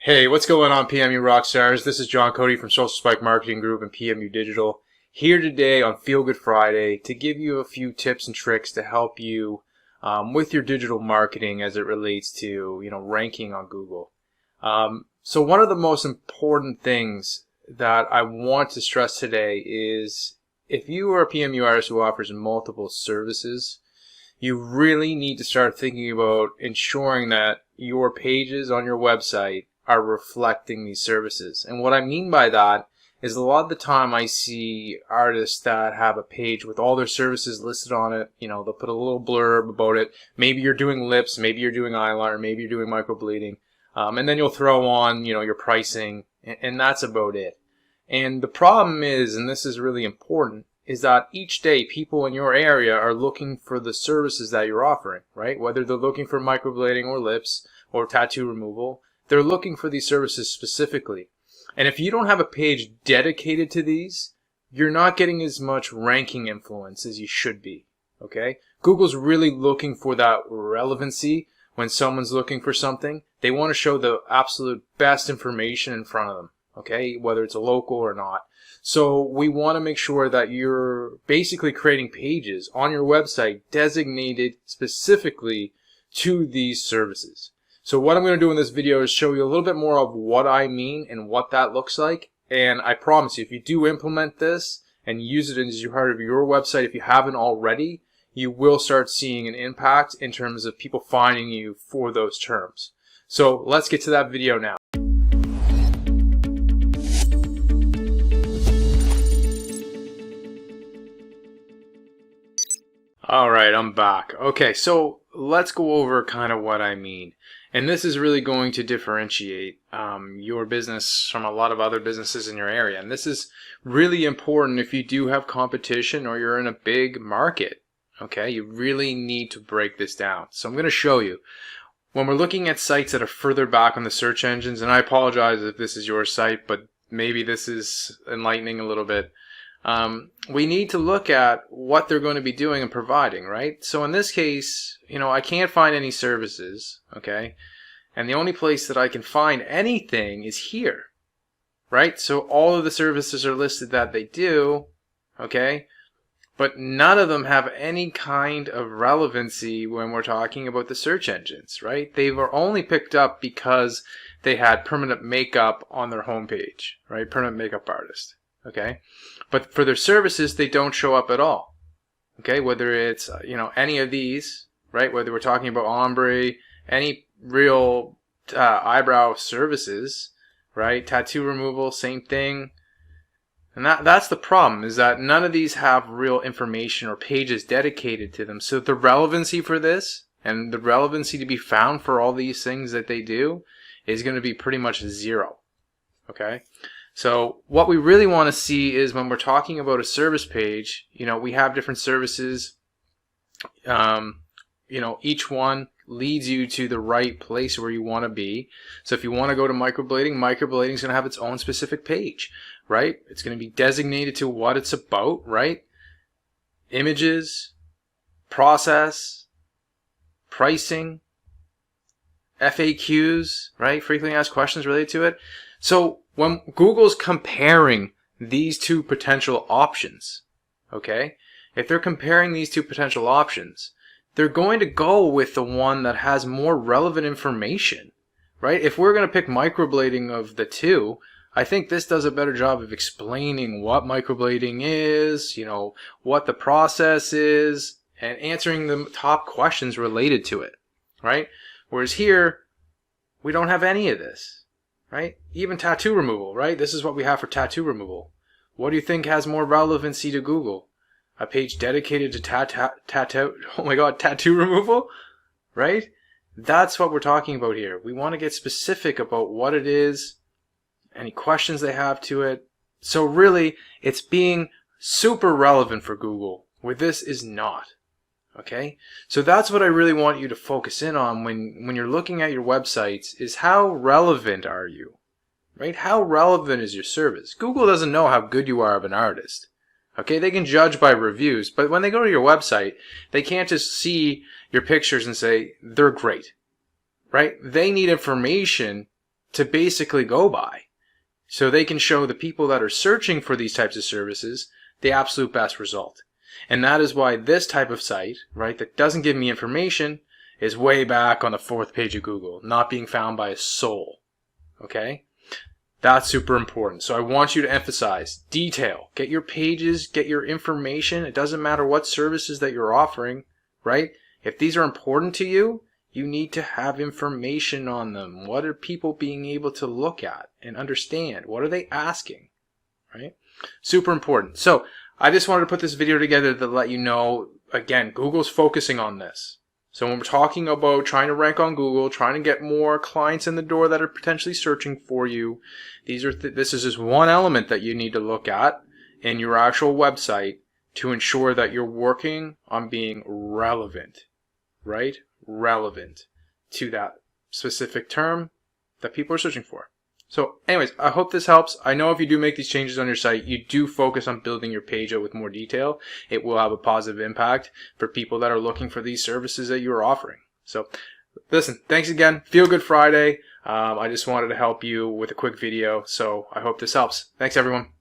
Hey, what's going on, PMU Rockstars? This is John Cody from Social Spike Marketing Group and PMU Digital, here today on Feel Good Friday to give you a few tips and tricks to help you with your digital marketing as it relates to ranking on Google. So one of the most important things that I want to stress today is if you are a PMU artist who offers multiple services, you really need to start thinking about ensuring that your pages on your website are reflecting these services. And what I mean by that is a lot of the time I see artists that have a page with all their services listed on it. They'll put a little blurb about it. Maybe you're doing lips, maybe you're doing eyeliner, maybe you're doing microblading. And then you'll throw on, your pricing, and that's about it. And the problem is, and this is really important, is that each day people in your area are looking for the services that you're offering, right? Whether they're looking for microblading or lips or tattoo removal, they're looking for these services specifically. And if you don't have a page dedicated to these, you're not getting as much ranking influence as you should be, okay? Google's really looking for that relevancy when someone's looking for something. They want to show the absolute best information in front of them, okay? Whether it's a local or not. So we want to make sure that you're basically creating pages on your website designated specifically to these services. So what I'm going to do in this video is show you a little bit more of what I mean and what that looks like. And I promise you, if you do implement this and use it as part of your website, if you haven't already, you will start seeing an impact in terms of people finding you for those terms. So let's get to that video now. All right, I'm back. Okay, so let's go over kind of what I mean. And this is really going to differentiate your business from a lot of other businesses in your area. And this is really important if you do have competition or you're in a big market. Okay, you really need to break this down. So I'm going to show you. When we're looking at sites that are further back on the search engines, and I apologize if this is your site, but maybe this is enlightening a little bit. We need to look at what they're going to be doing and providing, right? So in this case, I can't find any services, okay? And the only place that I can find anything is here, right? So all of the services are listed that they do, okay? But none of them have any kind of relevancy when we're talking about the search engines, right? They were only picked up because they had permanent makeup on their homepage, right? Permanent makeup artist. Okay, but for their services, they don't show up at all. Okay, whether it's any of these, right? Whether we're talking about ombre, any real eyebrow services, right? Tattoo removal, same thing. And that's the problem, is that none of these have real information or pages dedicated to them. So the relevancy for this and the relevancy to be found for all these things that they do is going to be pretty much zero. Okay. So what we really want to see is when we're talking about a service page, we have different services. Each one leads you to the right place where you want to be. So if you want to go to microblading, microblading is going to have its own specific page, right? It's going to be designated to what it's about, right? Images, process, pricing, FAQs, right? Frequently asked questions related to it. So when Google's comparing these two potential options, okay, if they're comparing these two potential options, they're going to go with the one that has more relevant information, right? If we're going to pick microblading of the two, I think this does a better job of explaining what microblading is, what the process is, and answering the top questions related to it, right? Whereas here, we don't have any of this. Right? Even tattoo removal, right? This is what we have for tattoo removal. What do you think has more relevancy to Google? A page dedicated to tattoo removal? Right? That's what we're talking about here. We want to get specific about what it is, any questions they have to it. So really, it's being super relevant for Google, where this is not. Okay, so that's what I really want you to focus in on when you're looking at your websites, is how relevant are you, right? How relevant is your service? Google doesn't know how good you are of an artist. Okay, they can judge by reviews, but when they go to your website, they can't just see your pictures and say they're great, right? They need information to basically go by. So they can show the people that are searching for these types of services the absolute best result. And that is why this type of site, right, that doesn't give me information is way back on the 4th page of Google, not being found by a soul. Okay? That's super important. So I want you to emphasize detail. Get your pages, get your information. It doesn't matter what services that you're offering, right? If these are important to you, you need to have information on them. What are people being able to look at and understand? What are they asking, right? Super important. So I just wanted to put this video together to let you know, again, Google's focusing on this. So when we're talking about trying to rank on Google, trying to get more clients in the door that are potentially searching for you, this is just one element that you need to look at in your actual website to ensure that you're working on being relevant, right? Relevant to that specific term that people are searching for. So anyways, I hope this helps. I know if you do make these changes on your site, you do focus on building your page out with more detail, it will have a positive impact for people that are looking for these services that you're offering. So listen, thanks again. Feel Good Friday. I just wanted to help you with a quick video, so I hope this helps. Thanks everyone.